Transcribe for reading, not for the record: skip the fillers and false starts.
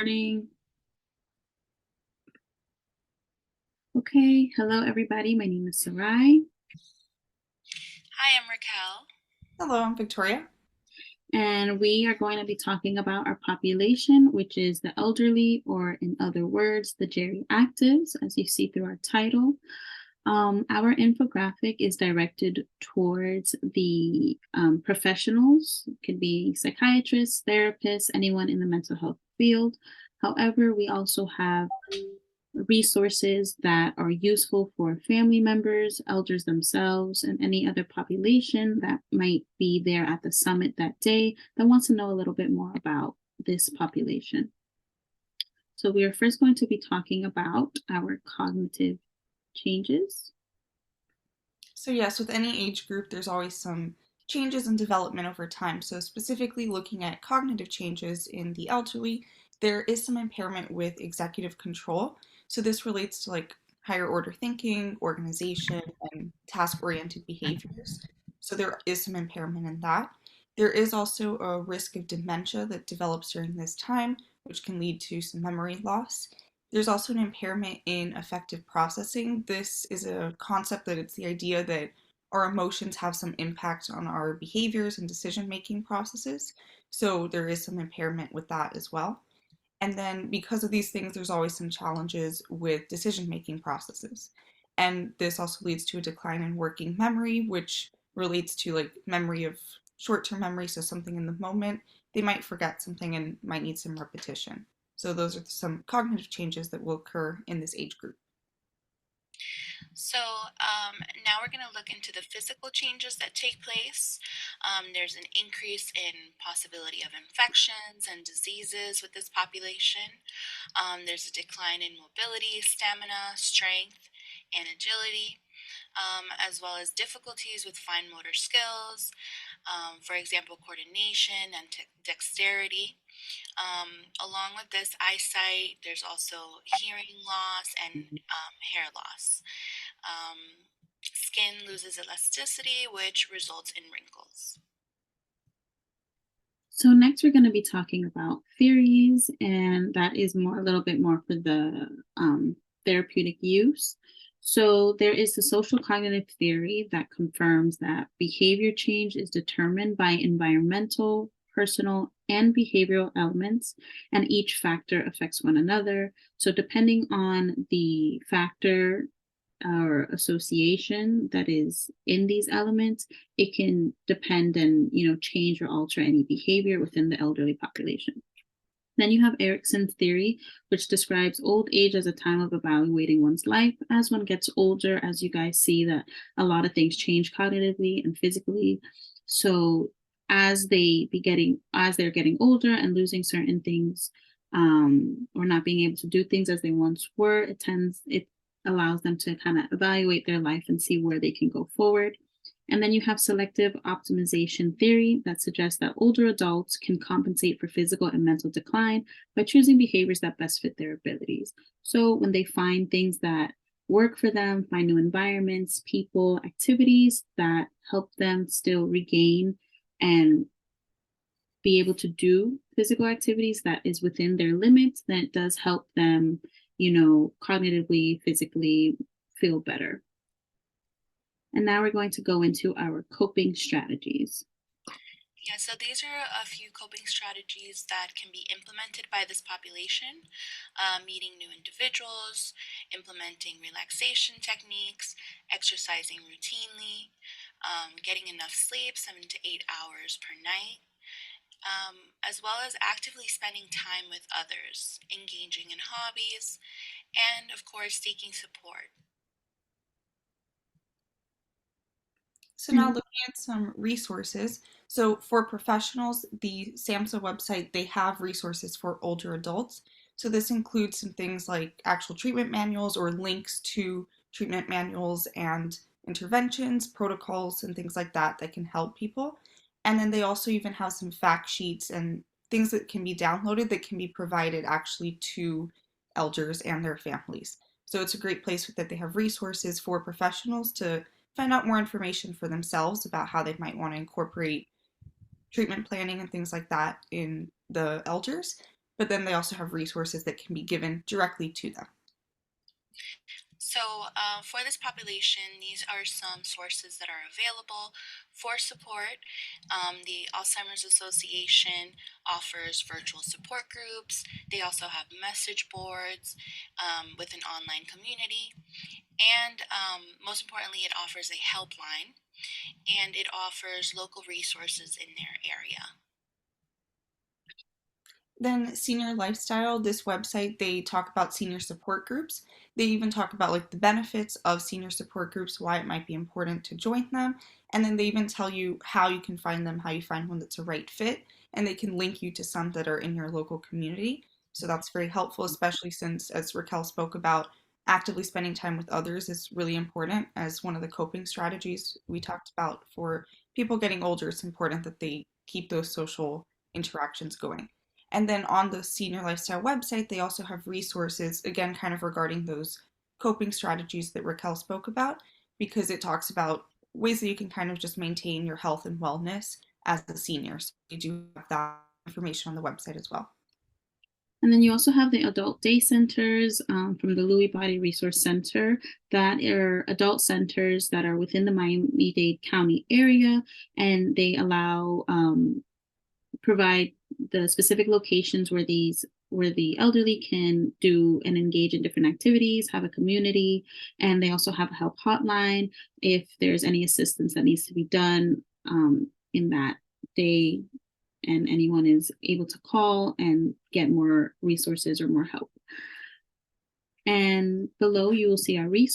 Morning. Okay, hello everybody. My name is Sarai, Hi, I'm Raquel. Hello, I'm Victoria. and we are going to be talking about our population, which is the elderly, or in other words, the geriatrics, as you see through our title. Our infographic is directed towards the professionals. It could be psychiatrists, therapists, anyone in the mental health field. However, we also have resources that are useful for family members, elders themselves, and any other population that might be there at the summit that day that wants to know a little bit more about this population. So we are first going to be talking about our cognitive changes. So, yes, with any age group, there's always some changes and development over time. So, specifically looking at cognitive changes in the elderly, there is some impairment with executive control. So, this relates to like higher order thinking, organization, and task oriented behaviors. So, there is some impairment in that. There is also a risk of dementia that develops during this time, which can lead to some memory loss. There's also an impairment in affective processing. This is a concept that it's the idea that our emotions have some impact on our behaviors and decision making processes. So there is some impairment with that as well. And then because of these things, there's always some challenges with decision making processes. And this also leads to a decline in working memory, which relates to like memory of short term memory, so something in the moment. They might forget something and might need some repetition. So those are some cognitive changes that will occur in this age group. Now we're going to look into the physical changes that take place. There's an increase in possibility of infections and diseases with this population. There's a decline in mobility, stamina, strength, and agility, as well as difficulties with fine motor skills, for example, coordination and dexterity. Along with this eyesight, there's also hearing loss and hair loss. Skin loses elasticity, which results in wrinkles. So next we're going to be talking about theories, and that is more a little bit more for the therapeutic use. So there is the social cognitive theory that confirms that behavior change is determined by environmental, personal, and behavioral elements, and each factor affects one another. So depending on the factor or association that is in these elements, it can depend and change or alter any behavior within the elderly population. Then you have Erickson's theory, which describes old age as a time of evaluating one's life. As one gets older, as you guys see, that a lot of things change cognitively and physically. So as they're getting older and losing certain things, or not being able to do things as they once were, it allows them to kind of evaluate their life and see where they can go forward. And then you have selective optimization theory that suggests that older adults can compensate for physical and mental decline by choosing behaviors that best fit their abilities. So when they find things that work for them, find new environments, people, activities that help them still regain and be able to do physical activities that is within their limits, then it does help them, cognitively, physically feel better. And now we're going to go into our coping strategies. Yeah, so these are a few coping strategies that can be implemented by this population: meeting new individuals, implementing relaxation techniques, exercising routinely, getting enough sleep, 7 to 8 hours per night, as well as actively spending time with others, engaging in hobbies, and of course, seeking support. So now looking at some resources. So for professionals, the SAMHSA website, they have resources for older adults. So this includes some things like actual treatment manuals or links to treatment manuals and interventions, protocols, and things like that that can help people. And then they also even have some fact sheets and things that can be downloaded that can be provided actually to elders and their families. So it's a great place that they have resources for professionals to find out more information for themselves about how they might want to incorporate treatment planning and things like that in the elders. but then they also have resources that can be given directly to them. So, for this population, these are some sources that are available for support. The Alzheimer's Association offers virtual support groups. They also have message boards with an online community. And most importantly, it offers a helpline and it offers local resources in their area. Then Senior Lifestyle, this website, they talk about senior support groups. They even talk about like the benefits of senior support groups, why it might be important to join them, and then they even tell you how you can find them, how you find one that's a right fit, and they can link you to some that are in your local community. So that's very helpful, especially since, as Raquel spoke about, actively spending time with others is really important as one of the coping strategies we talked about for people getting older. It's important that they keep those social interactions going. And then on the Senior Lifestyle website, they also have resources, again, kind of regarding those coping strategies that Raquel spoke about, because it talks about ways that you can kind of just maintain your health and wellness as a senior. So you do have that information on the website as well. And then you also have the adult day centers from the Lewy Body Resource Center that are adult centers that are within the Miami-Dade County area, and they allow provide the specific locations where the elderly can do and engage in different activities, have a community, and they also have a help hotline if there's any assistance that needs to be done in that day, and anyone is able to call and get more resources or more help. And below you will see our resources.